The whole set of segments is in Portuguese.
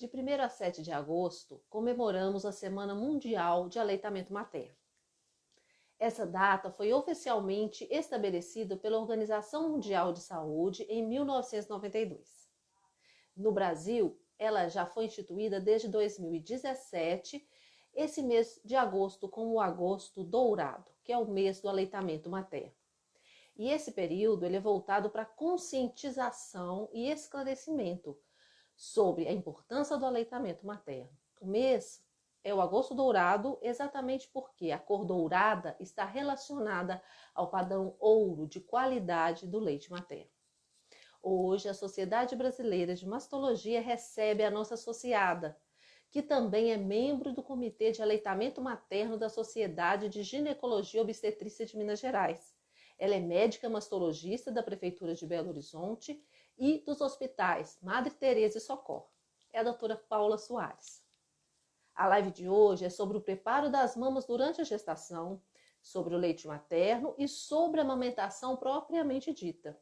De 1º a 7 de agosto, comemoramos a Semana Mundial de Aleitamento Materno. Essa data foi oficialmente estabelecida pela Organização Mundial de Saúde em 1992. No Brasil, ela já foi instituída desde 2017, esse mês de agosto como o Agosto Dourado, que é o mês do aleitamento materno. E esse período ele é voltado para conscientização e esclarecimento sobre a importância do aleitamento materno. O mês é o Agosto Dourado exatamente porque a cor dourada está relacionada ao padrão ouro de qualidade do leite materno. Hoje, a Sociedade Brasileira de Mastologia recebe a nossa associada, que também é membro do Comitê de Aleitamento Materno da Sociedade de Ginecologia e Obstetrícia de Minas Gerais. Ela é médica mastologista da Prefeitura de Belo Horizonte e dos hospitais Madre Teresa e Socorro. É a doutora Paula Soares. A live de hoje é sobre o preparo das mamas durante a gestação, sobre o leite materno e sobre a amamentação propriamente dita.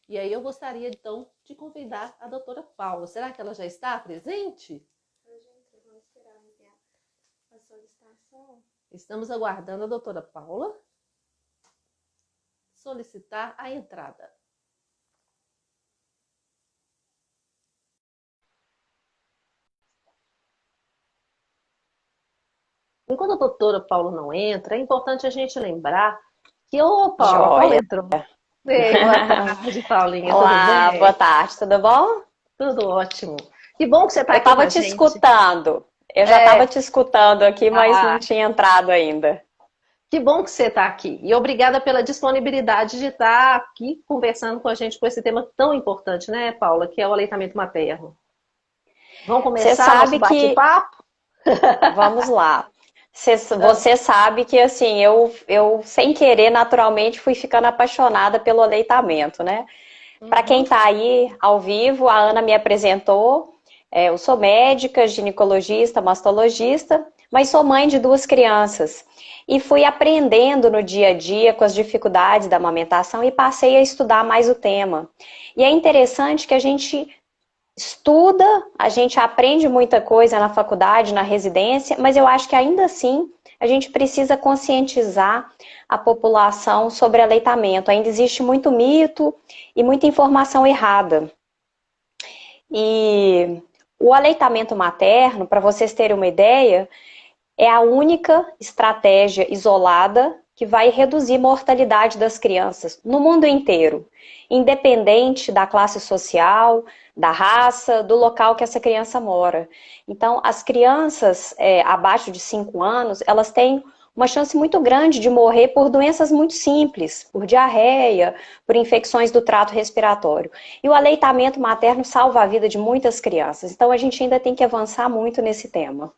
E aí eu gostaria, então, de convidar a doutora Paula. Será que ela já está presente? Gente, vamos esperar enviar a solicitação. Estamos aguardando a doutora Paula solicitar a entrada. Enquanto a doutora Paula não entra, é importante a gente lembrar que, Paula, Paula Joia. entrou. Ei, boa tarde, Paulinha, Olá, tudo bem? boa tarde, tudo bom? Tudo ótimo. Que bom que você está Eu aqui com estava a te gente. escutando. Eu já estava te escutando aqui, mas não tinha entrado ainda. Que bom que você está aqui. E obrigada pela disponibilidade de estar aqui conversando com a gente com esse tema tão importante, né, Paula, que é o aleitamento materno. Vamos começar nosso bate-papo? Vamos lá. Você sabe que, assim, eu sem querer, naturalmente, fui ficando apaixonada pelo aleitamento, né? Para quem está aí ao vivo, a Ana me apresentou. Eu sou médica, ginecologista, mastologista, mas sou mãe de 2 crianças. E fui aprendendo no dia a dia com as dificuldades da amamentação e passei a estudar mais o tema. E é interessante que a gente estuda, a gente aprende muita coisa na faculdade, na residência, mas eu acho que ainda assim a gente precisa conscientizar a população sobre aleitamento. Ainda existe muito mito e muita informação errada. E o aleitamento materno, para vocês terem uma ideia, é a única estratégia isolada que vai reduzir a mortalidade das crianças no mundo inteiro, independente da classe social, da raça, do local que essa criança mora. Então, as crianças abaixo de 5 anos, elas têm uma chance muito grande de morrer por doenças muito simples, por diarreia, por infecções do trato respiratório. E o aleitamento materno salva a vida de muitas crianças. Então, a gente ainda tem que avançar muito nesse tema.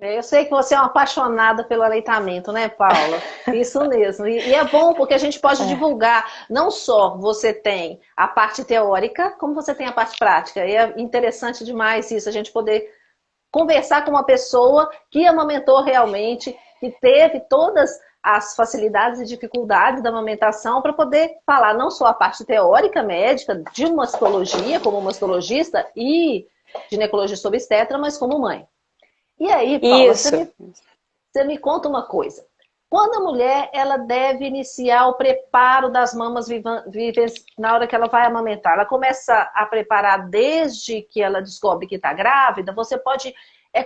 Eu sei que você é uma apaixonada pelo aleitamento, né, Paula? Isso mesmo. E é bom porque a gente pode divulgar. Não só você tem a parte teórica, como você tem a parte prática. E é interessante demais isso, a gente poder conversar com uma pessoa que amamentou realmente, que teve todas as facilidades e dificuldades da amamentação para poder falar não só a parte teórica médica de mastologia, como mastologista e ginecologista obstetra, mas como mãe. E aí, Paula, você me conta uma coisa. Quando a mulher ela deve iniciar o preparo das mamas vivas na hora que ela vai amamentar? Ela começa a preparar desde que ela descobre que está grávida? Você pode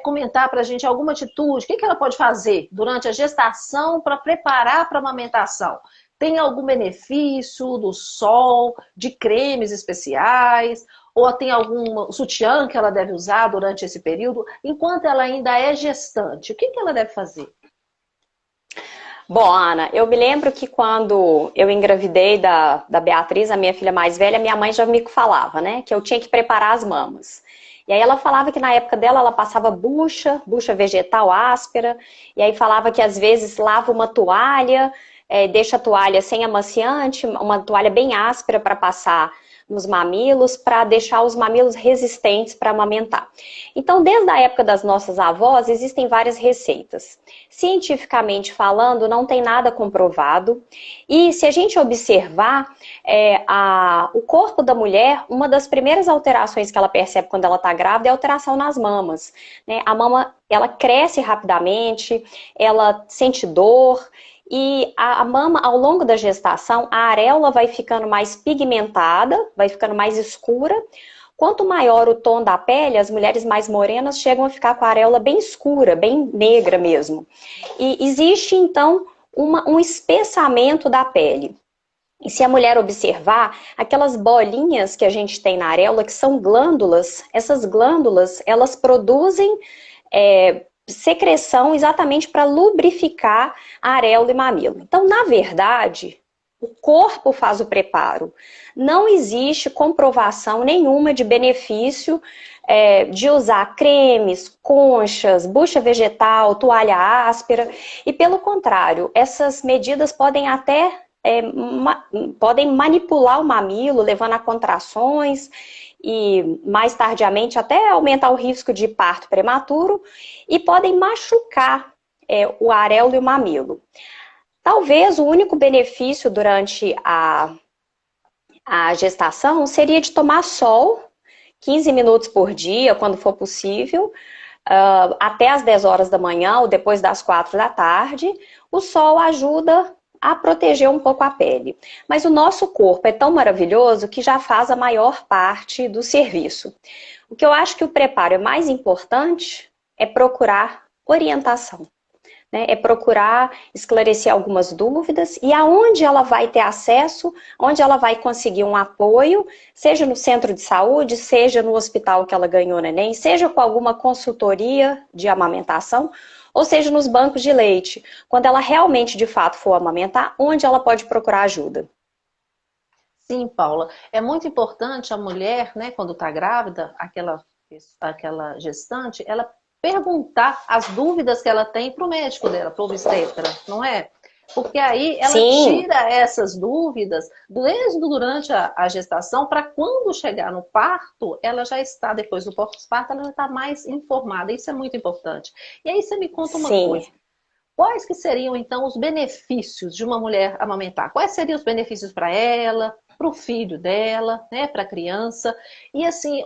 comentar para a gente alguma atitude? O que ela pode fazer durante a gestação para preparar para a amamentação? Tem algum benefício do sol, de cremes especiais? Ou tem algum sutiã que ela deve usar durante esse período? Enquanto ela ainda é gestante, o que ela deve fazer? Bom, Ana, eu me lembro que quando eu engravidei da Beatriz, a minha filha mais velha, minha mãe já me falava, né? Que eu tinha que preparar as mamas. E aí ela falava que na época dela ela passava bucha vegetal áspera. E aí falava que às vezes lava uma toalha, deixa a toalha sem amaciante, uma toalha bem áspera para passar nos mamilos para deixar os mamilos resistentes para amamentar. Então, desde a época das nossas avós, existem várias receitas. Cientificamente falando, não tem nada comprovado. E se a gente observar o corpo da mulher, uma das primeiras alterações que ela percebe quando ela está grávida é a alteração nas mamas, né? A mama, ela cresce rapidamente, ela sente dor, e a mama, ao longo da gestação, a areola vai ficando mais pigmentada, vai ficando mais escura. Quanto maior o tom da pele, as mulheres mais morenas chegam a ficar com a areola bem escura, bem negra mesmo. E existe, então, um espessamento da pele. E se a mulher observar, aquelas bolinhas que a gente tem na areola, que são glândulas, essas glândulas, elas produzem secreção exatamente para lubrificar a areola e mamilo. Então, na verdade, o corpo faz o preparo. Não existe comprovação nenhuma de benefício de usar cremes, conchas, bucha vegetal, toalha áspera. E pelo contrário, essas medidas podem até podem manipular o mamilo, levando a contrações e mais tardiamente até aumentar o risco de parto prematuro e podem machucar o areolo e o mamilo. Talvez o único benefício durante a gestação seria de tomar sol 15 minutos por dia, quando for possível, até as 10 horas da manhã ou depois das 4 da tarde. O sol ajuda a proteger um pouco a pele. Mas o nosso corpo é tão maravilhoso que já faz a maior parte do serviço. O que eu acho que o preparo é mais importante é procurar orientação, né? É procurar esclarecer algumas dúvidas e aonde ela vai ter acesso, onde ela vai conseguir um apoio, seja no centro de saúde, seja no hospital que ela ganhou neném, seja com alguma consultoria de amamentação, ou seja, nos bancos de leite, quando ela realmente, de fato, for amamentar, onde ela pode procurar ajuda. Sim, Paula. É muito importante a mulher, né, quando está grávida, aquela gestante, ela perguntar as dúvidas que ela tem para o médico dela, para o obstetra, não é? Porque aí ela tira essas dúvidas desde durante a gestação, para quando chegar no parto, ela já está, depois do pós-parto, ela já está mais informada. Isso é muito importante. E aí você me conta uma coisa. Quais que seriam, então, os benefícios de uma mulher amamentar? Quais seriam os benefícios para ela, para o filho dela, né, para a criança? E assim,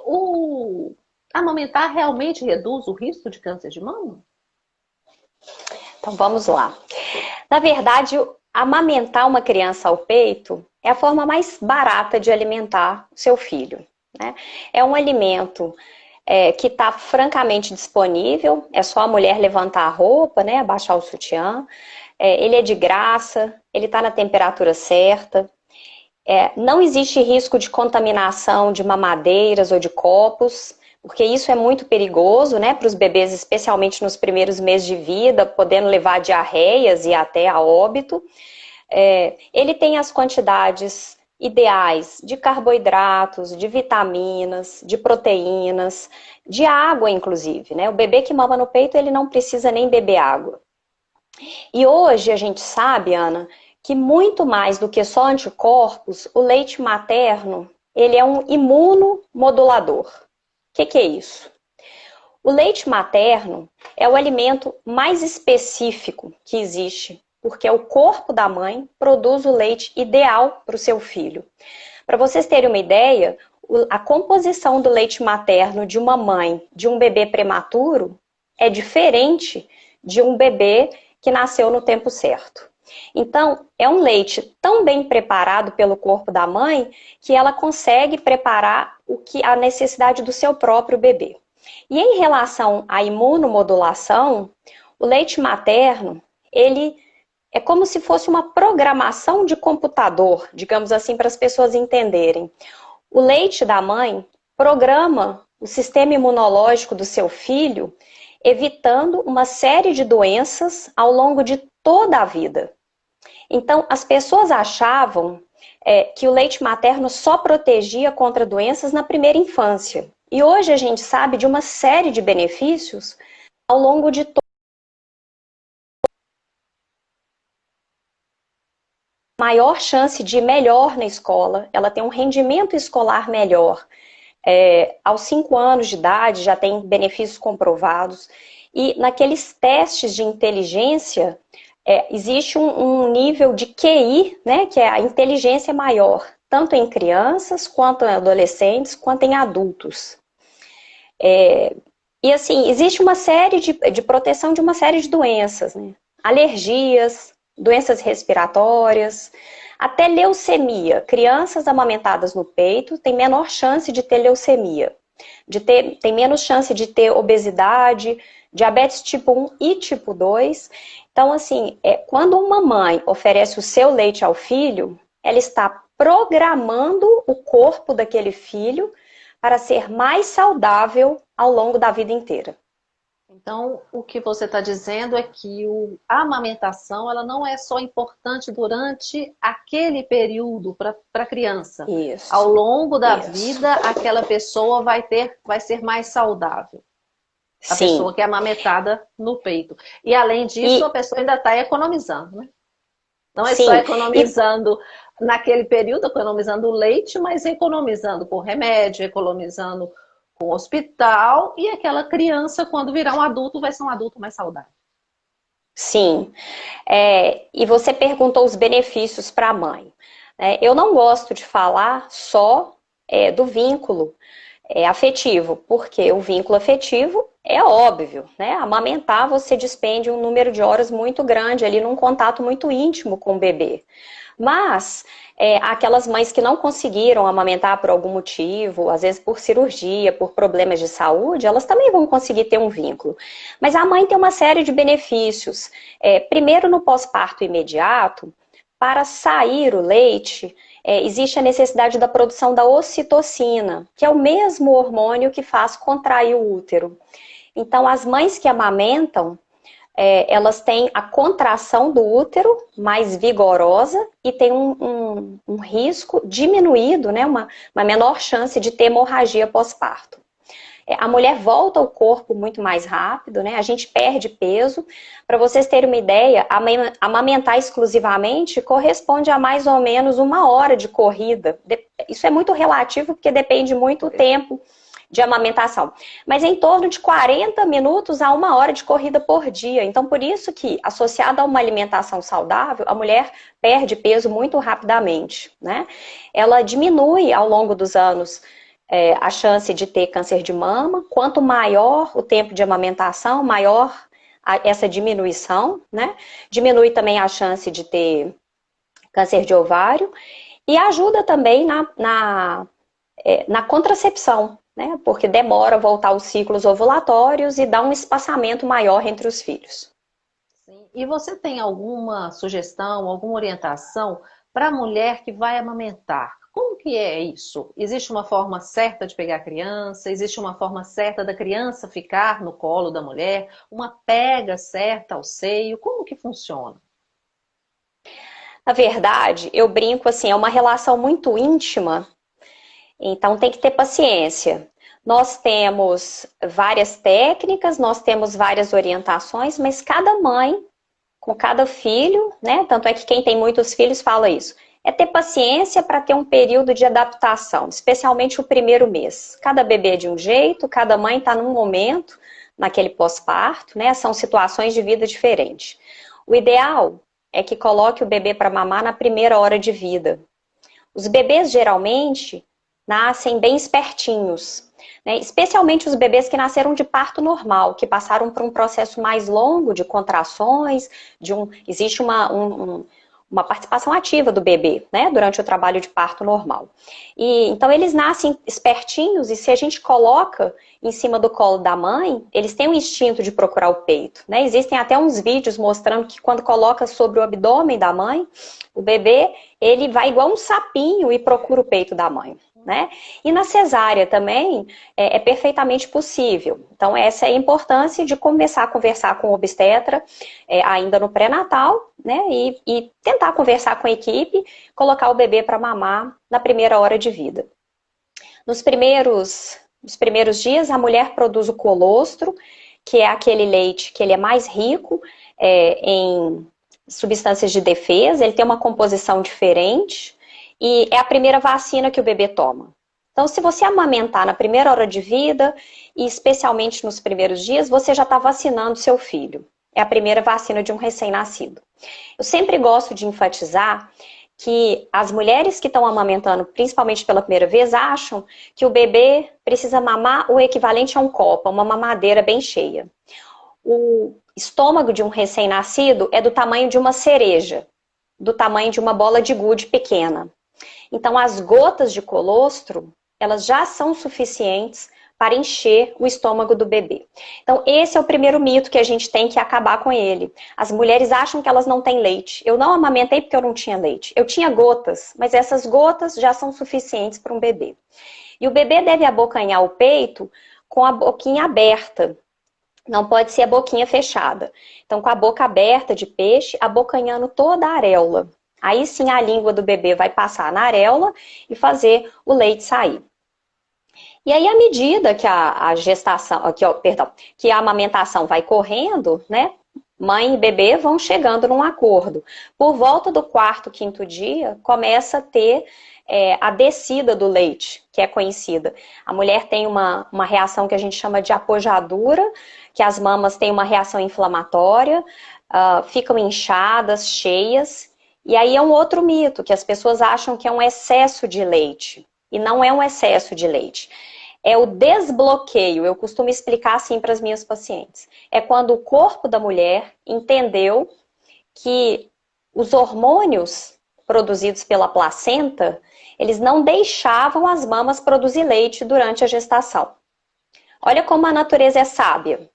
amamentar realmente reduz o risco de câncer de mama? Então vamos lá. Na verdade, amamentar uma criança ao peito é a forma mais barata de alimentar o seu filho, né? É um alimento que está francamente disponível, é só a mulher levantar a roupa, né, abaixar o sutiã, ele é de graça, ele está na temperatura certa, não existe risco de contaminação de mamadeiras ou de copos, porque isso é muito perigoso, né, para os bebês, especialmente nos primeiros meses de vida, podendo levar a diarreias e até a óbito. Ele tem as quantidades ideais de carboidratos, de vitaminas, de proteínas, de água, inclusive, né? O bebê que mama no peito, ele não precisa nem beber água. E hoje a gente sabe, Ana, que muito mais do que só anticorpos, o leite materno, ele é um imunomodulador. O que é isso? O leite materno é o alimento mais específico que existe, porque o corpo da mãe produz o leite ideal para o seu filho. Para vocês terem uma ideia, a composição do leite materno de uma mãe, de um bebê prematuro, é diferente de um bebê que nasceu no tempo certo. Então, é um leite tão bem preparado pelo corpo da mãe que ela consegue preparar a necessidade do seu próprio bebê. E em relação à imunomodulação, o leite materno, ele é como se fosse uma programação de computador, digamos assim, para as pessoas entenderem. O leite da mãe programa o sistema imunológico do seu filho, evitando uma série de doenças ao longo de toda a vida. Então, as pessoas achavam que o leite materno só protegia contra doenças na primeira infância. E hoje a gente sabe de uma série de benefícios ao longo de maior chance de ir melhor na escola, ela tem um rendimento escolar melhor. Aos 5 anos de idade já tem benefícios comprovados. E naqueles testes de inteligência, existe um nível de QI, né, que é a inteligência maior, tanto em crianças, quanto em adolescentes, quanto em adultos. E assim, existe uma série de proteção de uma série de doenças, né? Alergias, doenças respiratórias, até leucemia. Crianças amamentadas no peito têm menor chance de ter leucemia, tem menos chance de ter obesidade, diabetes tipo 1 e tipo 2. Então, assim, quando uma mãe oferece o seu leite ao filho, ela está programando o corpo daquele filho para ser mais saudável ao longo da vida inteira. Então, o que você está dizendo é que a amamentação ela não é só importante durante aquele período para a criança. Isso. Ao longo da vida, aquela pessoa vai ser mais saudável. A Sim. pessoa que é amamentada no peito. E além disso, a pessoa ainda está economizando, né? Não é só economizando naquele período, economizando o leite, mas economizando com remédio, economizando com hospital, e aquela criança, quando virar um adulto, vai ser um adulto mais saudável. Sim. E você perguntou os benefícios para a mãe. Eu não gosto de falar só do vínculo afetivo, porque o vínculo afetivo é óbvio, né? Amamentar, você despende um número de horas muito grande ali num contato muito íntimo com o bebê. Mas aquelas mães que não conseguiram amamentar por algum motivo, às vezes por cirurgia, por problemas de saúde, elas também vão conseguir ter um vínculo. Mas a mãe tem uma série de benefícios. Primeiro, no pós-parto imediato, para sair o leite, existe a necessidade da produção da ocitocina, que é o mesmo hormônio que faz contrair o útero. Então, as mães que amamentam, elas têm a contração do útero mais vigorosa e tem um risco diminuído, né, uma menor chance de ter hemorragia pós-parto. A mulher volta ao corpo muito mais rápido, né? A gente perde peso. Para vocês terem uma ideia, amamentar exclusivamente corresponde a mais ou menos 1 hora de corrida. Isso é muito relativo porque depende muito do tempo de amamentação. Mas em torno de 40 minutos a 1 hora de corrida por dia. Então, por isso que, associado a uma alimentação saudável, a mulher perde peso muito rapidamente, né? Ela diminui ao longo dos anos a chance de ter câncer de mama. Quanto maior o tempo de amamentação, maior essa diminuição, né? Diminui também a chance de ter câncer de ovário e ajuda também na contracepção, né? Porque demora a voltar os ciclos ovulatórios e dá um espaçamento maior entre os filhos. Sim. E você tem alguma sugestão, alguma orientação para a mulher que vai amamentar? Como que é isso? Existe uma forma certa de pegar a criança? Existe uma forma certa da criança ficar no colo da mulher? Uma pega certa ao seio? Como que funciona? Na verdade, eu brinco assim, é uma relação muito íntima, então tem que ter paciência. Nós temos várias técnicas, nós temos várias orientações, mas cada mãe, com cada filho, né? Tanto é que quem tem muitos filhos fala isso. É ter paciência para ter um período de adaptação, especialmente o primeiro mês. Cada bebê é de um jeito, cada mãe está num momento, naquele pós-parto, né? São situações de vida diferentes. O ideal é que coloque o bebê para mamar na primeira hora de vida. Os bebês, geralmente, nascem bem espertinhos, né? Especialmente os bebês que nasceram de parto normal, que passaram por um processo mais longo de contrações, existe uma participação ativa do bebê, né, durante o trabalho de parto normal. Então eles nascem espertinhos e se a gente coloca em cima do colo da mãe, eles têm um instinto de procurar o peito, né? Existem até uns vídeos mostrando que quando coloca sobre o abdômen da mãe, o bebê, ele vai igual um sapinho e procura o peito da mãe, né? E na cesárea também é perfeitamente possível. Então essa é a importância de começar a conversar com o obstetra ainda no pré-natal, né? E tentar conversar com a equipe, colocar o bebê para mamar na primeira hora de vida. Nos primeiros dias, a mulher produz o colostro, que é aquele leite que ele é mais rico em substâncias de defesa, ele tem uma composição diferente e é a primeira vacina que o bebê toma. Então, se você amamentar na primeira hora de vida, e especialmente nos primeiros dias, você já está vacinando seu filho. É a primeira vacina de um recém-nascido. Eu sempre gosto de enfatizar que as mulheres que estão amamentando, principalmente pela primeira vez, acham que o bebê precisa mamar o equivalente a um copo, uma mamadeira bem cheia. O estômago de um recém-nascido é do tamanho de uma cereja, do tamanho de uma bola de gude pequena. Então, as gotas de colostro, elas já são suficientes para encher o estômago do bebê. Então, esse é o primeiro mito que a gente tem que acabar com ele. As mulheres acham que elas não têm leite. Eu não amamentei porque eu não tinha leite. Eu tinha gotas, mas essas gotas já são suficientes para um bebê. E o bebê deve abocanhar o peito com a boquinha aberta. Não pode ser a boquinha fechada. Então, com a boca aberta de peixe, abocanhando toda a areola. Aí sim a língua do bebê vai passar na areola e fazer o leite sair. E aí, à medida que a gestação, que a amamentação vai correndo, né? Mãe e bebê vão chegando num acordo. Por volta do quarto, quinto dia, começa a ter a descida do leite, que é conhecida. A mulher tem uma reação que a gente chama de apojadura, que as mamas têm uma reação inflamatória, ficam inchadas, cheias. E aí é um outro mito, que as pessoas acham que é um excesso de leite. E não é um excesso de leite. É o desbloqueio, eu costumo explicar assim para as minhas pacientes. É quando o corpo da mulher entendeu que os hormônios produzidos pela placenta, eles não deixavam as mamas produzir leite durante a gestação. Olha como a natureza é sábia.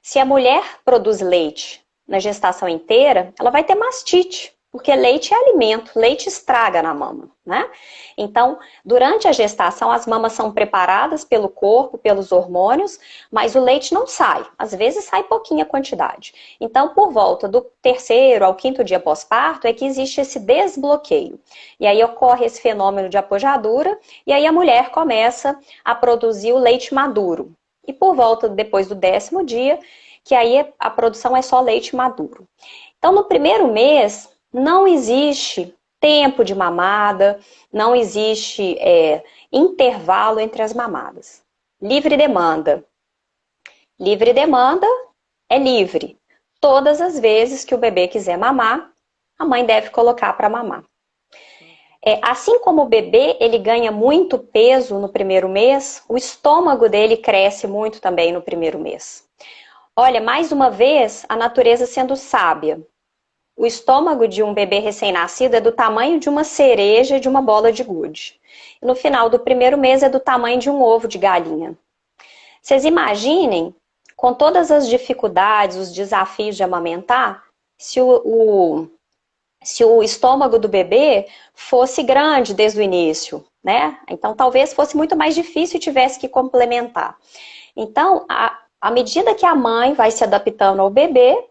Se a mulher produz leite na gestação inteira, ela vai ter mastite. Porque leite é alimento, leite estraga na mama, né? Então, durante a gestação, as mamas são preparadas pelo corpo, pelos hormônios, mas o leite não sai. Às vezes sai pouquinha quantidade. Então, por volta do terceiro ao quinto dia pós-parto, é que existe esse desbloqueio. E aí ocorre esse fenômeno de apojadura, e aí a mulher começa a produzir o leite maduro. E por volta depois do 10º dia, que aí a produção é só leite maduro. Então, no primeiro mês, não existe tempo de mamada, não existe intervalo entre as mamadas. Livre demanda. Livre demanda é livre. Todas as vezes que o bebê quiser mamar, a mãe deve colocar para mamar. Assim como o bebê ele ganha muito peso no primeiro mês, o estômago dele cresce muito também no primeiro mês. Olha, mais uma vez, a natureza sendo sábia. O estômago de um bebê recém-nascido é do tamanho de uma cereja de uma bola de gude. E no final do primeiro mês é do tamanho de um ovo de galinha. Vocês imaginem, com todas as dificuldades, os desafios de amamentar, se o estômago do bebê fosse grande desde o início, né? Então talvez fosse muito mais difícil e tivesse que complementar. Então, à medida que a mãe vai se adaptando ao bebê,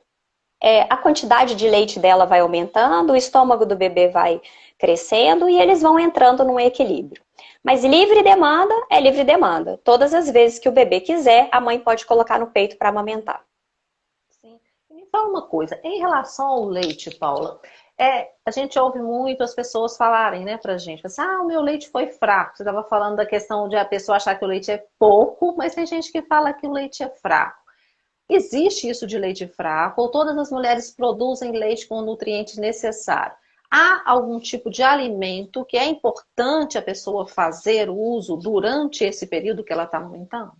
a quantidade de leite dela vai aumentando, o estômago do bebê vai crescendo e eles vão entrando num equilíbrio. Mas livre demanda é livre demanda. Todas as vezes que o bebê quiser, a mãe pode colocar no peito para amamentar. Sim. E me fala uma coisa, em relação ao leite, Paula, a gente ouve muito as pessoas falarem, né, pra gente, assim, o meu leite foi fraco. Você estava falando da questão de a pessoa achar que o leite é pouco, mas tem gente que fala que o leite é fraco. Existe isso de leite fraco ou todas as mulheres produzem leite com o nutriente necessário? Há algum tipo de alimento que é importante a pessoa fazer o uso durante esse período que ela está amamentando?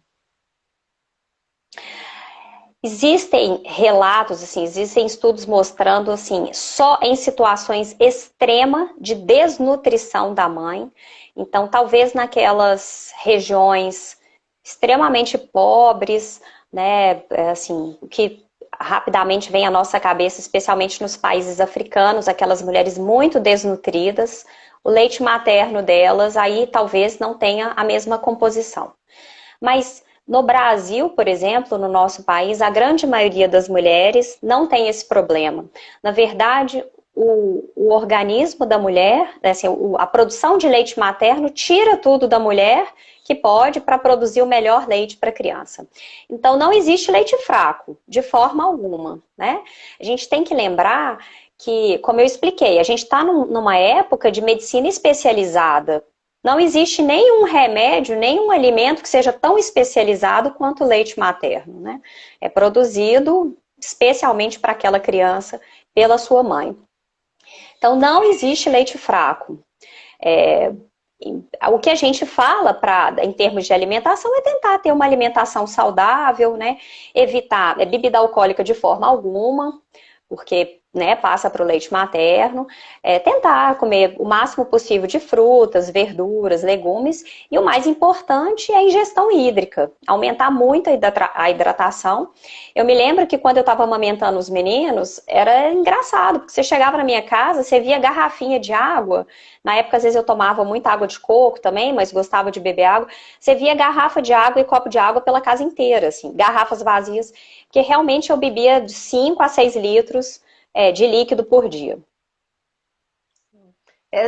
Existem relatos, assim, existem estudos mostrando, assim, só em situações extremas de desnutrição da mãe. Então, talvez naquelas regiões extremamente pobres, né, assim, que rapidamente vem à nossa cabeça, especialmente nos países africanos, aquelas mulheres muito desnutridas, o leite materno delas aí talvez não tenha a mesma composição. Mas no Brasil, por exemplo, no nosso país, a grande maioria das mulheres não tem esse problema. Na verdade, o organismo da mulher, assim, a produção de leite materno tira tudo da mulher, que pode para produzir o melhor leite para a criança. Então, não existe leite fraco, de forma alguma, né? A gente tem que lembrar que, como eu expliquei, a gente está numa época de medicina especializada. Não existe nenhum remédio, nenhum alimento que seja tão especializado quanto o leite materno, né? É produzido especialmente para aquela criança pela sua mãe. Então, não existe leite fraco. O que a gente fala em termos de alimentação é tentar ter uma alimentação saudável, né? Evitar bebida alcoólica de forma alguma, porque, né, passa para o leite materno, tentar comer o máximo possível de frutas, verduras, legumes, e o mais importante é a ingestão hídrica, aumentar muito a hidratação. Eu me lembro que quando eu estava amamentando os meninos, era engraçado, porque você chegava na minha casa, você via garrafinha de água, na época às vezes eu tomava muita água de coco também, mas gostava de beber água, você via garrafa de água e copo de água pela casa inteira, assim, garrafas vazias, porque realmente eu bebia de 5 a 6 litros de líquido por dia.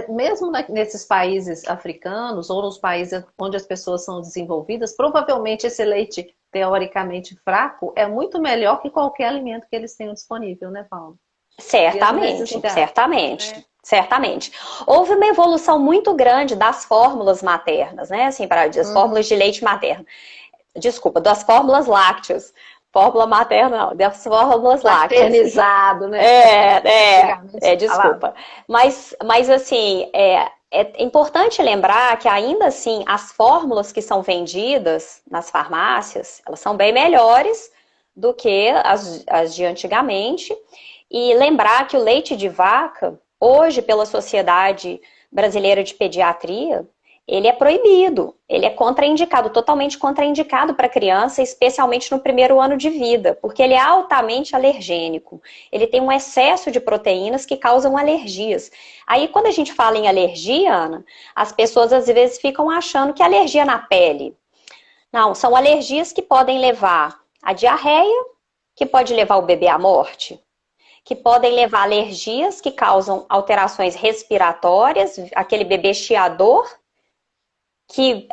Mesmo nesses países africanos ou nos países onde as pessoas são desenvolvidas, provavelmente esse leite teoricamente fraco é muito melhor que qualquer alimento que eles tenham disponível, né, Paulo? Certamente, certamente. Certamente. Houve uma evolução muito grande das fórmulas maternas, né? Assim, as fórmulas de leite materno. Desculpa, das fórmulas lácteas. Fórmula materna, não, das fórmulas lácteas. Maternizado, né? Desculpa. Mas assim, é importante lembrar que ainda assim, as fórmulas que são vendidas nas farmácias, elas são bem melhores do que as de antigamente. E lembrar que o leite de vaca, hoje pela Sociedade Brasileira de Pediatria, ele é proibido, ele é contraindicado, totalmente contraindicado para criança, especialmente no primeiro ano de vida, porque ele é altamente alergênico. Ele tem um excesso de proteínas que causam alergias. Aí, quando a gente fala em alergia, Ana, as pessoas às vezes ficam achando que é alergia na pele. Não, são alergias que podem levar a diarreia, que pode levar o bebê à morte, que podem levar a alergias que causam alterações respiratórias, aquele bebê chiador, que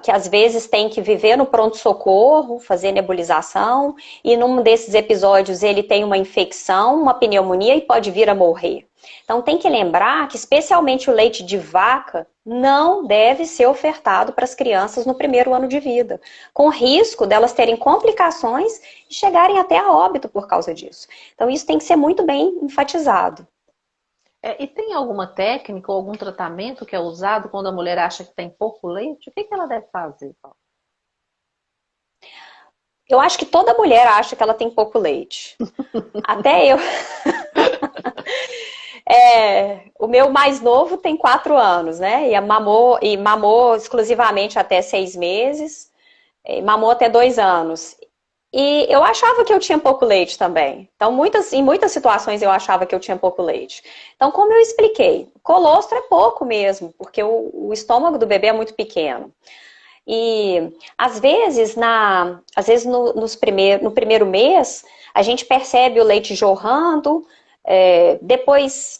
às vezes tem que viver no pronto-socorro, fazer nebulização, e num desses episódios ele tem uma infecção, uma pneumonia e pode vir a morrer. Então tem que lembrar que especialmente o leite de vaca não deve ser ofertado para as crianças no primeiro ano de vida, com risco delas terem complicações e chegarem até a óbito por causa disso. Então isso tem que ser muito bem enfatizado. E tem alguma técnica ou algum tratamento que é usado quando a mulher acha que tem pouco leite? O que ela deve fazer, Paulo? Eu acho que toda mulher acha que ela tem pouco leite. Até eu. O meu mais novo tem 4 anos, né? E mamou exclusivamente até 6 meses. E mamou até 2 anos. E eu achava que eu tinha pouco leite também. Então, em muitas situações eu achava que eu tinha pouco leite. Então, como eu expliquei, colostro é pouco mesmo, porque o estômago do bebê é muito pequeno. E, às vezes, no primeiro mês, a gente percebe o leite jorrando, depois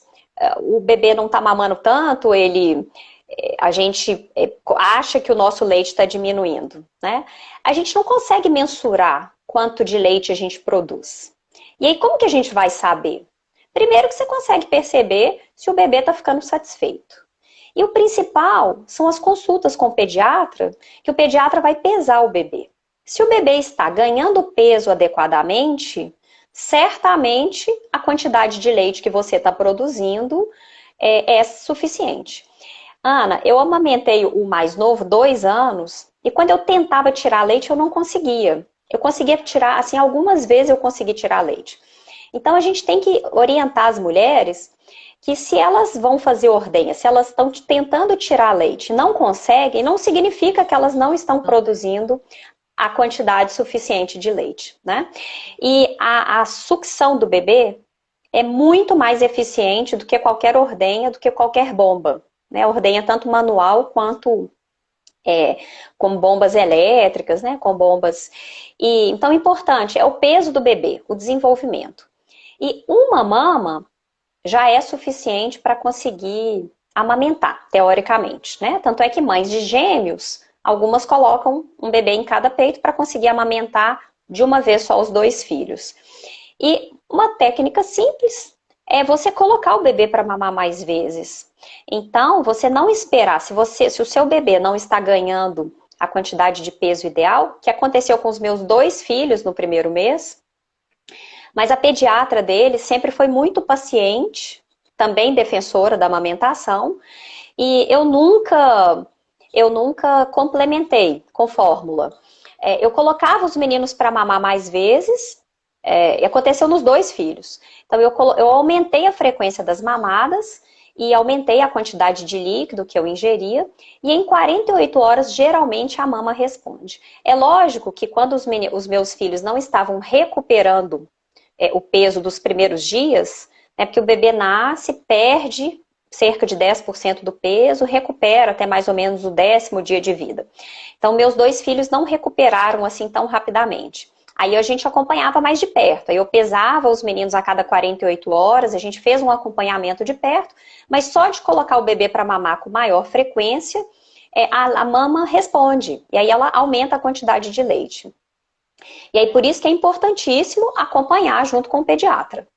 o bebê não está mamando tanto, a gente acha que o nosso leite está diminuindo, né? A gente não consegue mensurar quanto de leite a gente produz. E aí, como que a gente vai saber? Primeiro que você consegue perceber se o bebê está ficando satisfeito. E o principal são as consultas com o pediatra, que o pediatra vai pesar o bebê. Se o bebê está ganhando peso adequadamente, certamente a quantidade de leite que você está produzindo é suficiente. Ana, eu amamentei o mais novo 2 anos, e quando eu tentava tirar leite, eu não conseguia. Eu conseguia tirar, assim, algumas vezes eu consegui tirar leite. Então, a gente tem que orientar as mulheres que se elas vão fazer ordenha, se elas estão tentando tirar leite e não conseguem, não significa que elas não estão produzindo a quantidade suficiente de leite, né? E a sucção do bebê é muito mais eficiente do que qualquer ordenha, do que qualquer bomba, né? Ordenha tanto manual quanto com bombas elétricas, né? Com bombas. Então, o importante é o peso do bebê, o desenvolvimento. E uma mama já é suficiente para conseguir amamentar, teoricamente, né? Tanto é que mães de gêmeos algumas colocam um bebê em cada peito para conseguir amamentar de uma vez só os 2 filhos. E uma técnica simples é você colocar o bebê para mamar mais vezes. Então, você não esperar, se o seu bebê não está ganhando a quantidade de peso ideal, que aconteceu com os meus 2 filhos no primeiro mês, mas a pediatra dele sempre foi muito paciente, também defensora da amamentação, e eu nunca complementei com fórmula. Eu colocava os meninos para mamar mais vezes, e aconteceu nos 2 filhos. Então, eu aumentei a frequência das mamadas e aumentei a quantidade de líquido que eu ingeria, e em 48 horas, geralmente, a mama responde. É lógico que quando os meus filhos não estavam recuperando o peso dos primeiros dias, né, porque o bebê nasce, perde cerca de 10% do peso, recupera até mais ou menos o 10º dia de vida. Então, meus 2 filhos não recuperaram assim tão rapidamente. Aí a gente acompanhava mais de perto. Aí eu pesava os meninos a cada 48 horas, a gente fez um acompanhamento de perto, mas só de colocar o bebê para mamar com maior frequência, a mama responde. E aí ela aumenta a quantidade de leite. E aí por isso que é importantíssimo acompanhar junto com o pediatra.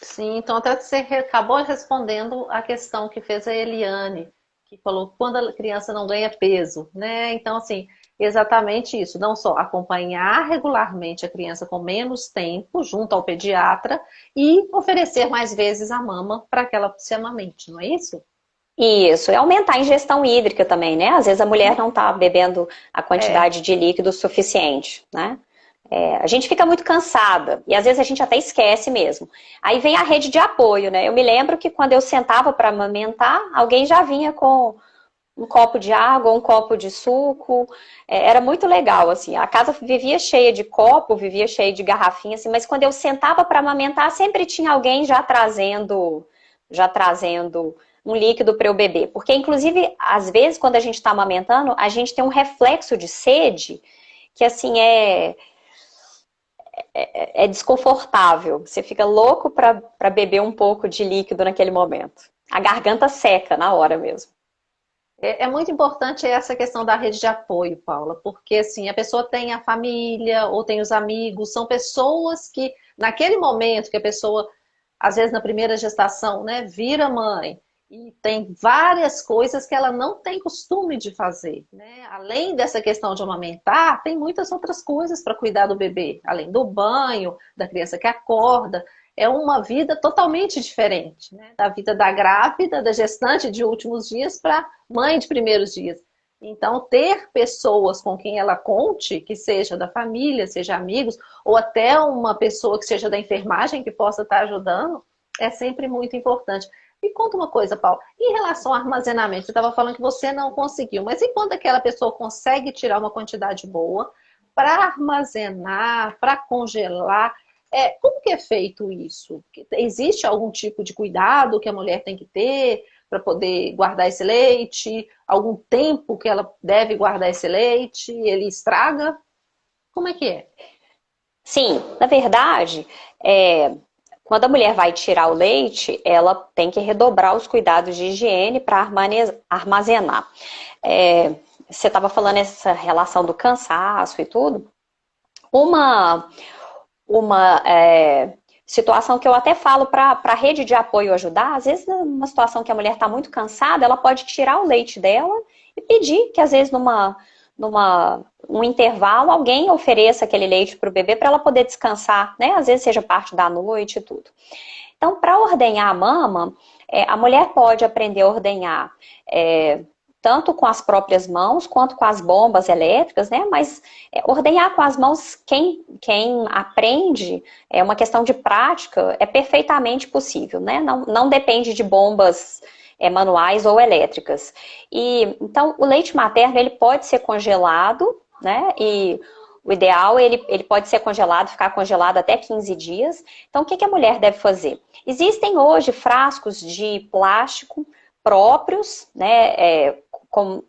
Sim, então até você acabou respondendo a questão que fez a Eliane, que falou quando a criança não ganha peso, né? Então, assim, exatamente isso, não só acompanhar regularmente a criança com menos tempo junto ao pediatra e oferecer mais vezes a mama para que ela se amamente, não é isso? Isso, é aumentar a ingestão hídrica também, né? Às vezes a mulher não está bebendo a quantidade de líquido suficiente, né? A gente fica muito cansada e às vezes a gente até esquece mesmo. Aí vem a rede de apoio, né? Eu me lembro que quando eu sentava para amamentar, alguém já vinha com um copo de água, um copo de suco. Era muito legal, assim. A casa vivia cheia de copo, vivia cheia de garrafinha, assim, mas quando eu sentava para amamentar, sempre tinha alguém já trazendo um líquido para eu beber. Porque, inclusive, às vezes, quando a gente está amamentando, a gente tem um reflexo de sede que, assim, é desconfortável. Você fica louco para beber um pouco de líquido naquele momento. A garganta seca na hora mesmo. É muito importante essa questão da rede de apoio, Paula, porque assim, a pessoa tem a família ou tem os amigos, são pessoas que, naquele momento que a pessoa, às vezes na primeira gestação, né, vira mãe e tem várias coisas que ela não tem costume de fazer, né? Além dessa questão de amamentar, tem muitas outras coisas para cuidar do bebê, além do banho, da criança que acorda. É uma vida totalmente diferente, né? Da vida da grávida, da gestante de últimos dias para mãe de primeiros dias. Então, ter pessoas com quem ela conte, que seja da família, seja amigos, ou até uma pessoa que seja da enfermagem que possa estar ajudando, é sempre muito importante. Me conta uma coisa, Paulo, em relação ao armazenamento, você estava falando que você não conseguiu, mas e quando aquela pessoa consegue tirar uma quantidade boa para armazenar, para congelar? Como que é feito isso? Existe algum tipo de cuidado que a mulher tem que ter para poder guardar esse leite? Algum tempo que ela deve guardar esse leite? Ele estraga? Como é que é? Sim, na verdade, quando a mulher vai tirar o leite, ela tem que redobrar os cuidados de higiene para armazenar. Você estava falando essa relação do cansaço e tudo. Uma situação que eu até falo para a rede de apoio ajudar, às vezes numa situação que a mulher está muito cansada, ela pode tirar o leite dela e pedir que às vezes um intervalo alguém ofereça aquele leite para o bebê para ela poder descansar, né? Às vezes seja parte da noite e tudo. Então, para ordenhar a mama, a mulher pode aprender a ordenhar tanto com as próprias mãos, quanto com as bombas elétricas, né? Mas ordenhar com as mãos, quem aprende, é uma questão de prática, é perfeitamente possível, né? Não depende de bombas manuais ou elétricas. E, então, o leite materno, ele pode ser congelado, né? E o ideal, ele pode ser congelado, ficar congelado até 15 dias. Então, o que a mulher deve fazer? Existem hoje frascos de plástico próprios, né, com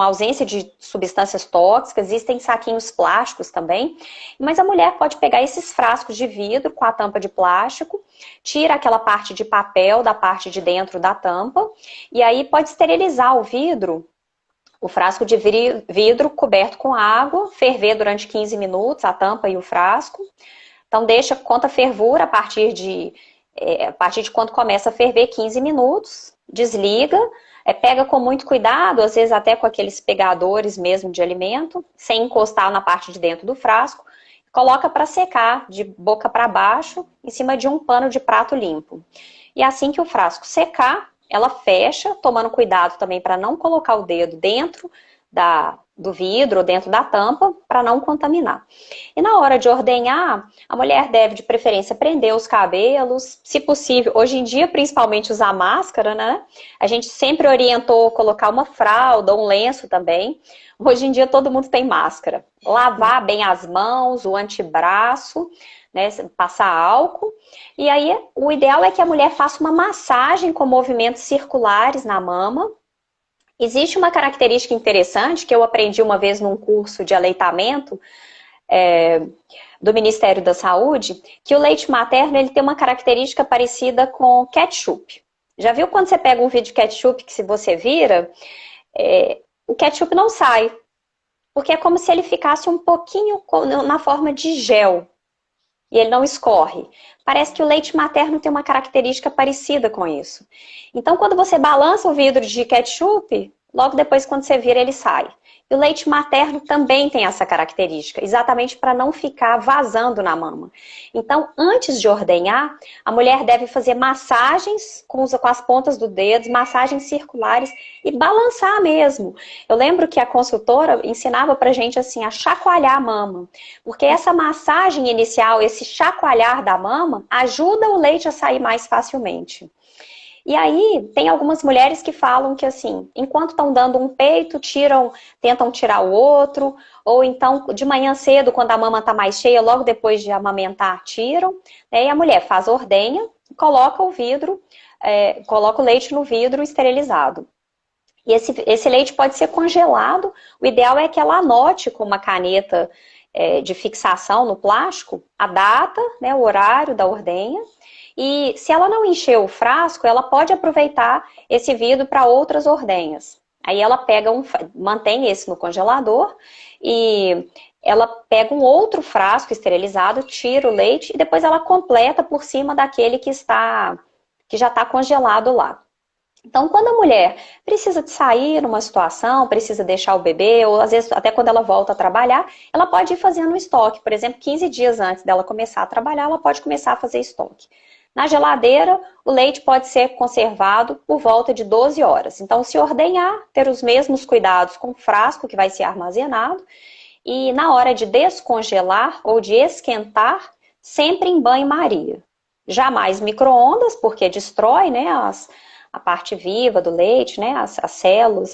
ausência de substâncias tóxicas, existem saquinhos plásticos também, mas a mulher pode pegar esses frascos de vidro com a tampa de plástico, tira aquela parte de papel da parte de dentro da tampa, e aí pode esterilizar o vidro o frasco de vidro coberto com água, ferver durante 15 minutos, a tampa e o frasco. Então conta a fervura a partir de quando começa a ferver 15 minutos, desliga, pega com muito cuidado, às vezes até com aqueles pegadores mesmo de alimento, sem encostar na parte de dentro do frasco, coloca para secar de boca para baixo, em cima de um pano de prato limpo. E assim que o frasco secar, ela fecha, tomando cuidado também para não colocar o dedo dentro do vidro ou dentro da tampa, para não contaminar. E na hora de ordenhar, a mulher deve, de preferência, prender os cabelos, se possível, hoje em dia, principalmente usar máscara, né? A gente sempre orientou colocar uma fralda, um lenço também. Hoje em dia todo mundo tem máscara. Lavar bem as mãos, o antebraço, né? Passar álcool. E aí, o ideal é que a mulher faça uma massagem com movimentos circulares na mama. Existe uma característica interessante que eu aprendi uma vez num curso de aleitamento do Ministério da Saúde, que o leite materno ele tem uma característica parecida com ketchup. Já viu quando você pega um vidro de ketchup que se você vira, o ketchup não sai, porque é como se ele ficasse um pouquinho na forma de gel e ele não escorre. Parece que o leite materno tem uma característica parecida com isso. Então, quando você balança o vidro de ketchup, logo depois, quando você vira, ele sai. E o leite materno também tem essa característica, exatamente para não ficar vazando na mama. Então, antes de ordenhar, a mulher deve fazer massagens com as pontas do dedo, massagens circulares e balançar mesmo. Eu lembro que a consultora ensinava pra gente assim, a chacoalhar a mama. Porque essa massagem inicial, esse chacoalhar da mama, ajuda o leite a sair mais facilmente. E aí, tem algumas mulheres que falam que, assim, enquanto estão dando um peito, tentam tirar o outro, ou então, de manhã cedo, quando a mama está mais cheia, logo depois de amamentar, tiram, né? E a mulher faz ordenha, coloca o leite no vidro esterilizado. E esse leite pode ser congelado, o ideal é que ela anote com uma caneta de fixação no plástico, a data, né, o horário da ordenha. E se ela não encher o frasco, ela pode aproveitar esse vidro para outras ordenhas. Aí ela mantém esse no congelador e ela pega um outro frasco esterilizado, tira o leite e depois ela completa por cima daquele que já está congelado lá. Então, quando a mulher precisa de sair numa situação, precisa deixar o bebê, ou às vezes até quando ela volta a trabalhar, ela pode ir fazendo um estoque. Por exemplo, 15 dias antes dela começar a trabalhar, ela pode começar a fazer estoque. Na geladeira, o leite pode ser conservado por volta de 12 horas. Então, se ordenhar, ter os mesmos cuidados com o frasco que vai ser armazenado. E na hora de descongelar ou de esquentar, sempre em banho-maria. Jamais micro-ondas, porque destrói, né, a parte viva do leite, né, as células,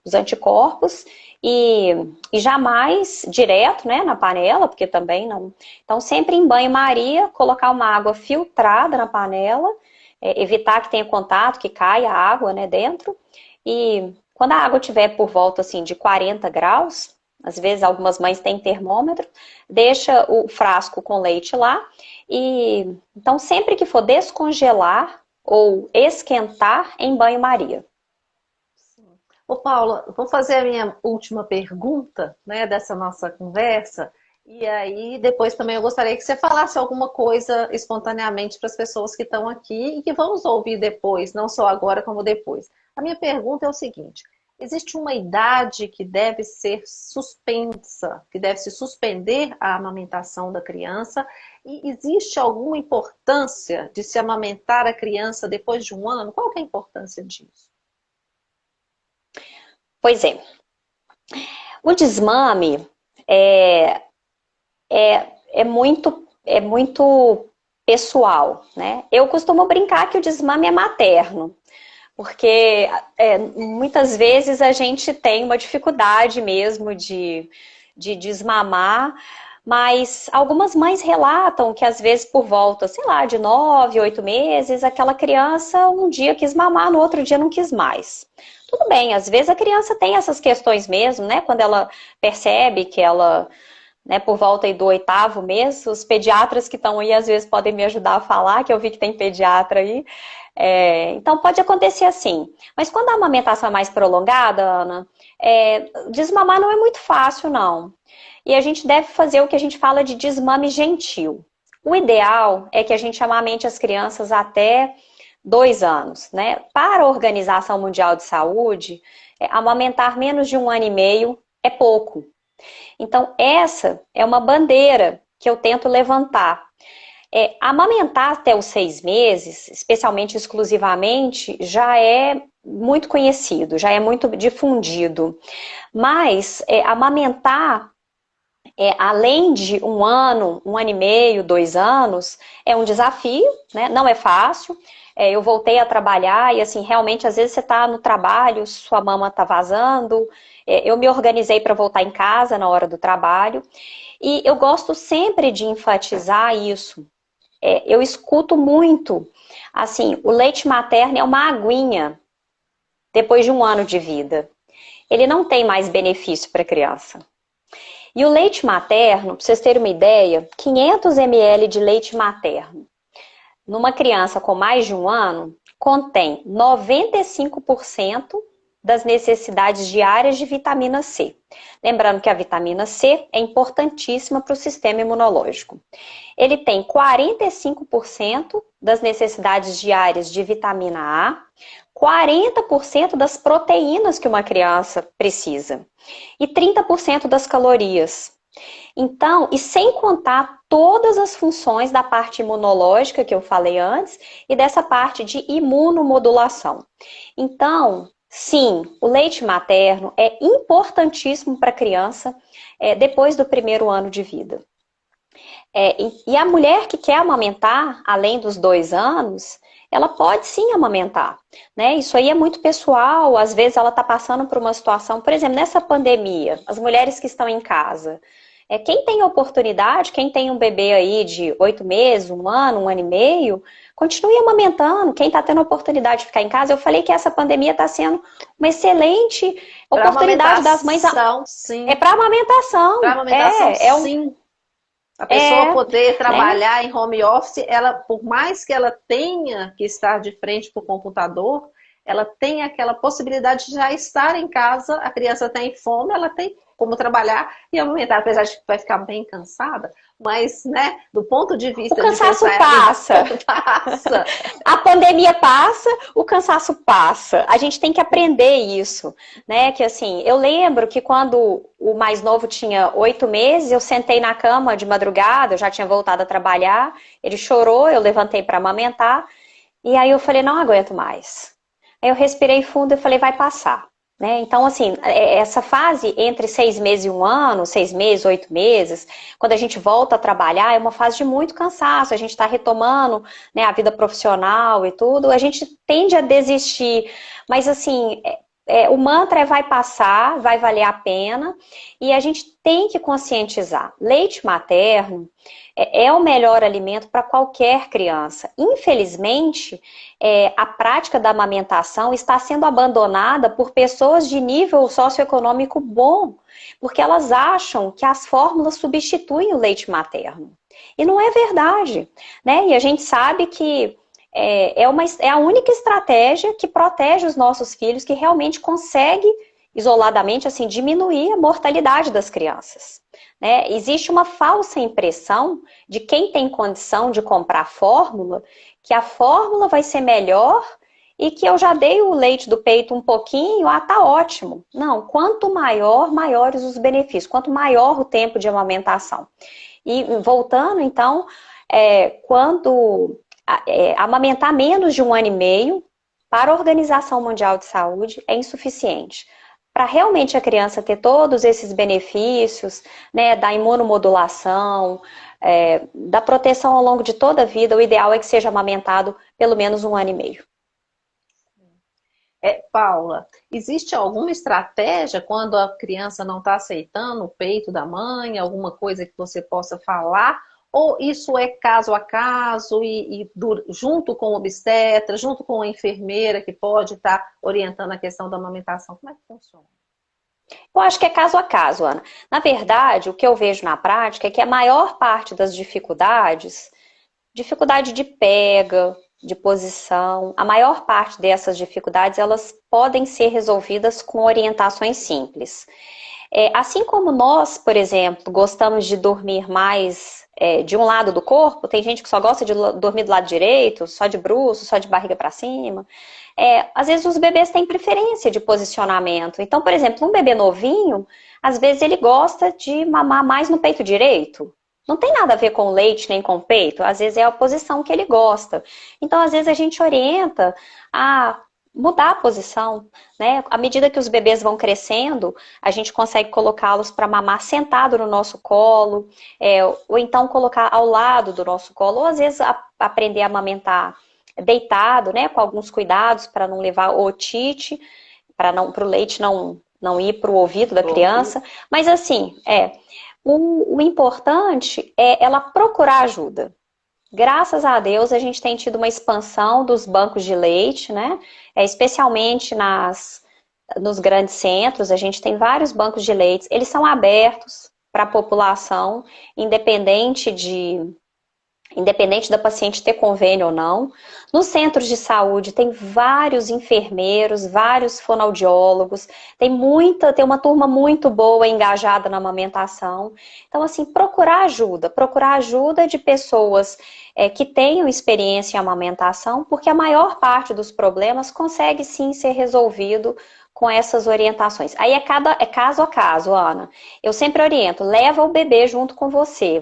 os anticorpos. E jamais direto, né, na panela, porque também não... Então, sempre em banho-maria, colocar uma água filtrada na panela, evitar que tenha contato, que caia a água, né, dentro. E quando a água estiver por volta, assim, de 40 graus, às vezes algumas mães têm termômetro, deixa o frasco com leite lá. E então, sempre que for descongelar ou esquentar, em banho-maria. Ô Paula, vou fazer a minha última pergunta, né, dessa nossa conversa, e aí depois também eu gostaria que você falasse alguma coisa espontaneamente para as pessoas que estão aqui e que vão nos ouvir depois, não só agora como depois. A minha pergunta é o seguinte: existe uma idade que deve ser suspensa, que deve se suspender a amamentação da criança, e existe alguma importância de se amamentar a criança depois de um ano? Qual que é a importância disso? Pois é. O desmame é muito pessoal, né? Eu costumo brincar que o desmame é materno, porque muitas vezes a gente tem uma dificuldade mesmo de desmamar, mas algumas mães relatam que às vezes por volta, sei lá, de 9, 8 meses, aquela criança um dia quis mamar, no outro dia não quis mais. Tudo bem, às vezes a criança tem essas questões mesmo, né? Quando ela percebe que ela, né, por volta aí do 8º mês, os pediatras que estão aí às vezes podem me ajudar a falar, que eu vi que tem pediatra aí, Então pode acontecer assim. Mas quando a amamentação é mais prolongada, Ana, desmamar não é muito fácil, não. E a gente deve fazer o que a gente fala de desmame gentil. O ideal é que a gente amamente as crianças até 2 anos, né? Para a Organização Mundial de Saúde, amamentar menos de 1 ano e meio é pouco. Então, essa é uma bandeira que eu tento levantar. Amamentar até os 6 meses, especialmente exclusivamente, já é muito conhecido, já é muito difundido. Mas amamentar além de 1 ano, 1 ano e meio, 2 anos, é um desafio, né? Não é fácil. Eu voltei a trabalhar e, assim, realmente, às vezes você está no trabalho, sua mama está vazando. Eu me organizei para voltar em casa na hora do trabalho. E eu gosto sempre de enfatizar isso. Eu escuto muito, assim, o leite materno é uma aguinha depois de 1 ano de vida. Ele não tem mais benefício para a criança. E o leite materno, para vocês terem uma ideia, 500 ml de leite materno, numa criança com mais de 1 ano, contém 95% das necessidades diárias de vitamina C. Lembrando que a vitamina C é importantíssima para o sistema imunológico. Ele tem 45% das necessidades diárias de vitamina A, 40% das proteínas que uma criança precisa e 30% das calorias. Então, e sem contar todas as funções da parte imunológica que eu falei antes e dessa parte de imunomodulação. Então, sim, o leite materno é importantíssimo para a criança depois do 1º ano de vida. E a mulher que quer amamentar, além dos 2 anos, ela pode sim amamentar, né? Isso aí é muito pessoal, às vezes ela está passando por uma situação, por exemplo, nessa pandemia, as mulheres que estão em casa, quem tem oportunidade, quem tem um bebê aí de 8 meses, 1 ano, 1 ano e meio, continue amamentando. Quem está tendo a oportunidade de ficar em casa, eu falei que essa pandemia está sendo uma excelente oportunidade das mães. Sim. É para amamentação. Para amamentação, sim. A pessoa poder trabalhar em home office, ela, por mais que ela tenha que estar de frente para o computador, ela tem aquela possibilidade de já estar em casa, a criança tem fome, ela tem como trabalhar e amamentar, apesar de que vai ficar bem cansada, mas, né, do ponto de vista... O cansaço passa. A pandemia passa, o cansaço passa. A gente tem que aprender isso, né, que assim, eu lembro que quando o mais novo tinha 8 meses, eu sentei na cama de madrugada, eu já tinha voltado a trabalhar, ele chorou, eu levantei para amamentar, e aí eu falei, não aguento mais. Aí eu respirei fundo e falei, vai passar. Né? Então, assim, essa fase entre 6 meses e 1 ano, 6 meses, 8 meses, quando a gente volta a trabalhar, é uma fase de muito cansaço, a gente está retomando, né, a vida profissional e tudo, a gente tende a desistir, mas assim, o mantra vai passar, vai valer a pena, e a gente tem que conscientizar. Leite materno é o melhor alimento para qualquer criança. Infelizmente, a prática da amamentação está sendo abandonada por pessoas de nível socioeconômico bom, porque elas acham que as fórmulas substituem o leite materno. E não é verdade, né? E a gente sabe que é a única estratégia que protege os nossos filhos, que realmente consegue, isoladamente, assim, diminuir a mortalidade das crianças. Né? Existe uma falsa impressão de quem tem condição de comprar fórmula, que a fórmula vai ser melhor e que eu já dei o leite do peito um pouquinho, tá ótimo. Não, quanto maior, maiores os benefícios, quanto maior o tempo de amamentação. E voltando, então, quando amamentar menos de 1 ano e meio, para a Organização Mundial de Saúde, é insuficiente. Para realmente a criança ter todos esses benefícios, né, da imunomodulação, da proteção ao longo de toda a vida, o ideal é que seja amamentado pelo menos 1 ano e meio. Paula, existe alguma estratégia quando a criança não está aceitando o peito da mãe, alguma coisa que você possa falar? Ou isso é caso a caso e junto com o obstetra, junto com a enfermeira que pode estar orientando a questão da amamentação? Como é que funciona? Eu acho que é caso a caso, Ana. Na verdade, o que eu vejo na prática é que a maior parte das dificuldade de pega, de posição. A maior parte dessas dificuldades, elas podem ser resolvidas com orientações simples. Assim como nós, por exemplo, gostamos de dormir mais de um lado do corpo, tem gente que só gosta de dormir do lado direito, só de bruço, só de barriga para cima. Às vezes os bebês têm preferência de posicionamento. Então, por exemplo, um bebê novinho, às vezes ele gosta de mamar mais no peito direito. Não tem nada a ver com o leite nem com o peito, às vezes é a posição que ele gosta. Então, às vezes a gente orienta a mudar a posição, né? À medida que os bebês vão crescendo, a gente consegue colocá-los para mamar sentado no nosso colo, ou então colocar ao lado do nosso colo, ou às vezes aprender a amamentar deitado, né? Com alguns cuidados para não levar otite, para o leite não ir para o ouvido da criança. Mas assim, o importante é ela procurar ajuda. Graças a Deus, a gente tem tido uma expansão dos bancos de leite, né? Especialmente nos grandes centros, a gente tem vários bancos de leite. Eles são abertos para a população, independente da paciente ter convênio ou não. Nos centros de saúde tem vários enfermeiros, vários fonoaudiólogos, tem uma turma muito boa engajada na amamentação. Então, assim, procurar ajuda de pessoas que tenham experiência em amamentação, porque a maior parte dos problemas consegue sim ser resolvido com essas orientações. Aí é caso a caso, Ana. Eu sempre oriento, leva o bebê junto com você,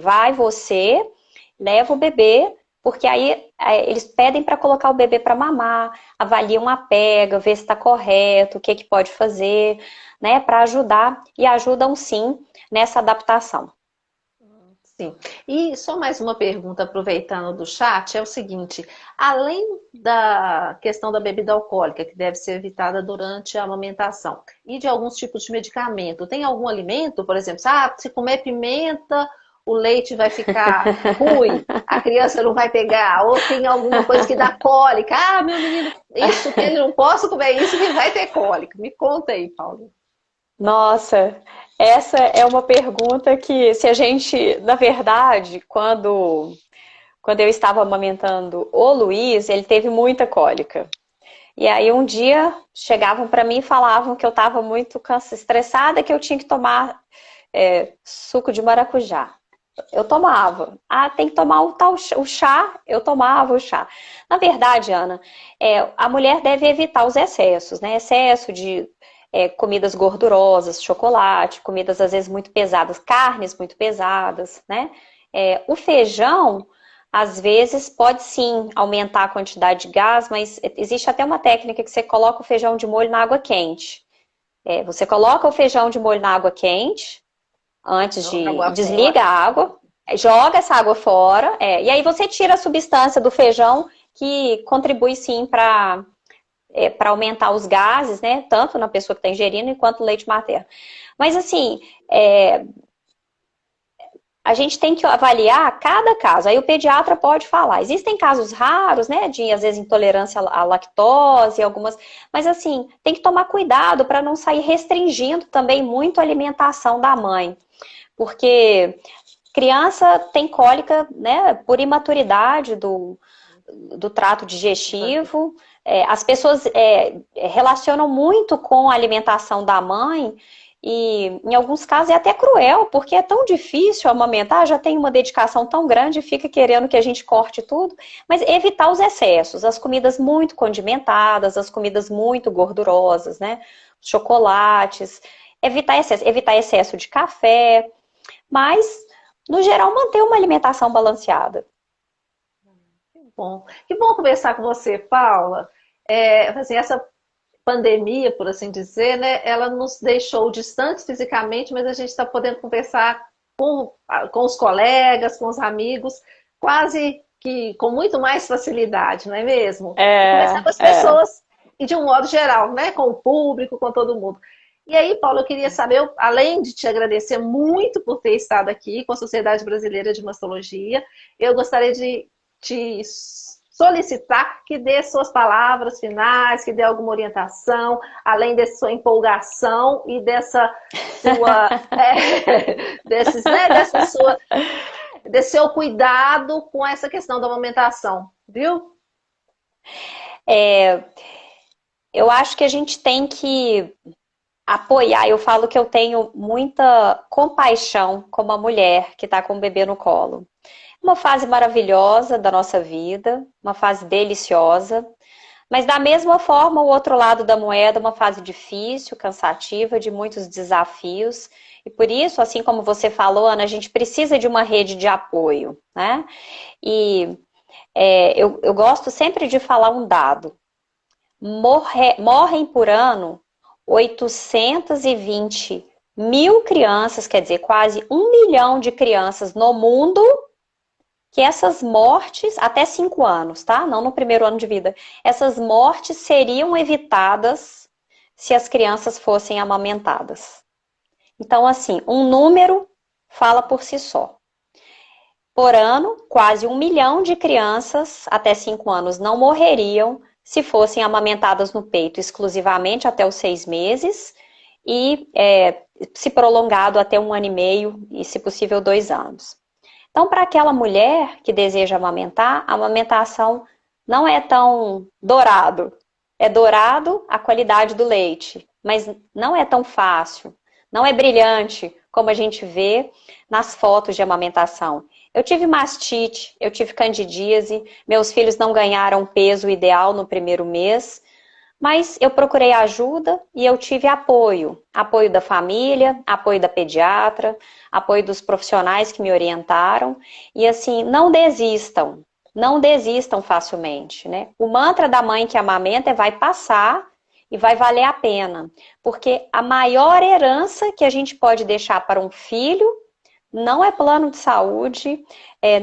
leva o bebê, porque aí eles pedem para colocar o bebê para mamar, avaliam a pega, vê se está correto, o que pode fazer, né, para ajudar, e ajudam sim nessa adaptação. Sim. E só mais uma pergunta, aproveitando do chat, é o seguinte, além da questão da bebida alcoólica, que deve ser evitada durante a amamentação, e de alguns tipos de medicamento, tem algum alimento, por exemplo, se comer pimenta, o leite vai ficar ruim, a criança não vai pegar, ou tem alguma coisa que dá cólica, meu menino, isso que ele não posso comer isso que vai ter cólica. Me conta aí, Paulo. Nossa, essa é uma pergunta que, se a gente, na verdade, quando eu estava amamentando o Luiz, ele teve muita cólica. E aí um dia chegavam para mim e falavam que eu estava muito estressada, que eu tinha que tomar suco de maracujá. Eu tomava. Tem que tomar o chá, eu tomava o chá. Na verdade, Ana, a mulher deve evitar os excessos, né? Excesso de comidas gordurosas, chocolate, comidas às vezes muito pesadas, carnes muito pesadas, né? O feijão, às vezes, pode sim aumentar a quantidade de gás, mas existe até uma técnica que você coloca o feijão de molho na água quente. Você coloca o feijão de molho na água quente, antes de desliga a água, joga essa água fora, e aí você tira a substância do feijão, que contribui sim para aumentar os gases, né? Tanto na pessoa que está ingerindo, quanto no leite materno. Mas assim, a gente tem que avaliar cada caso. Aí o pediatra pode falar. Existem casos raros, né? De, às vezes, intolerância à lactose, algumas. Mas, assim, tem que tomar cuidado para não sair restringindo também muito a alimentação da mãe. Porque criança tem cólica, né? Por imaturidade do trato digestivo. As pessoas relacionam muito com a alimentação da mãe. E em alguns casos é até cruel, porque é tão difícil amamentar, já tem uma dedicação tão grande, fica querendo que a gente corte tudo, mas evitar os excessos, as comidas muito condimentadas, as comidas muito gordurosas, né? Chocolates, evitar excesso de café, mas, no geral, manter uma alimentação balanceada. Que bom conversar com você, Paula. Assim, essa pandemia, por assim dizer, né, ela nos deixou distantes fisicamente, mas a gente está podendo conversar com os colegas, com os amigos, quase que com muito mais facilidade, não é mesmo? Conversar com as pessoas e de um modo geral, né, com o público, com todo mundo. E aí, Paula, eu queria saber, além de te agradecer muito por ter estado aqui com a Sociedade Brasileira de Mastologia, eu gostaria de te solicitar que dê suas palavras finais, que dê alguma orientação, além dessa sua empolgação e dessa sua, desse seu cuidado com essa questão da amamentação, viu? Eu acho que a gente tem que apoiar. Eu falo que eu tenho muita compaixão com uma mulher que está com um bebê no colo. Uma fase maravilhosa da nossa vida, uma fase deliciosa, mas da mesma forma, o outro lado da moeda, uma fase difícil, cansativa, de muitos desafios. E por isso, assim como você falou, Ana, a gente precisa de uma rede de apoio, né? E eu gosto sempre de falar um dado. Morrem por ano 820 mil crianças, quer dizer, quase 1 milhão de crianças no mundo, que essas mortes, até 5 anos, tá? Não no primeiro ano de vida, essas mortes seriam evitadas se as crianças fossem amamentadas. Então, assim, um número fala por si só. Por ano, quase 1 milhão de crianças até 5 anos não morreriam se fossem amamentadas no peito exclusivamente até os 6 meses e se prolongado até 1 ano e meio e, se possível, 2 anos. Então, para aquela mulher que deseja amamentar, a amamentação não é tão dourado. É dourado a qualidade do leite, mas não é tão fácil, não é brilhante como a gente vê nas fotos de amamentação. Eu tive mastite, eu tive candidíase, meus filhos não ganharam peso ideal no primeiro mês, mas eu procurei ajuda e eu tive apoio. Apoio da família, apoio da pediatra, apoio dos profissionais que me orientaram. E assim, não desistam. Não desistam facilmente, né? O mantra da mãe que amamenta é vai passar e vai valer a pena. Porque a maior herança que a gente pode deixar para um filho não é plano de saúde,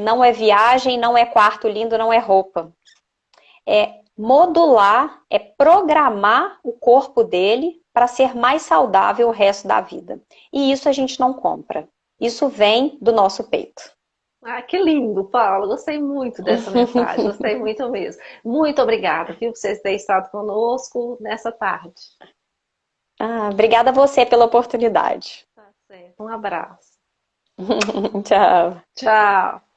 não é viagem, não é quarto lindo, não é roupa. É modular, é programar o corpo dele para ser mais saudável o resto da vida. E isso a gente não compra. Isso vem do nosso peito. Ah, que lindo, Paula. Gostei muito dessa mensagem. Gostei muito mesmo. Muito obrigada, viu, por vocês terem estado conosco nessa tarde. Obrigada a você pela oportunidade. Tá certo. Um abraço. Tchau. Tchau.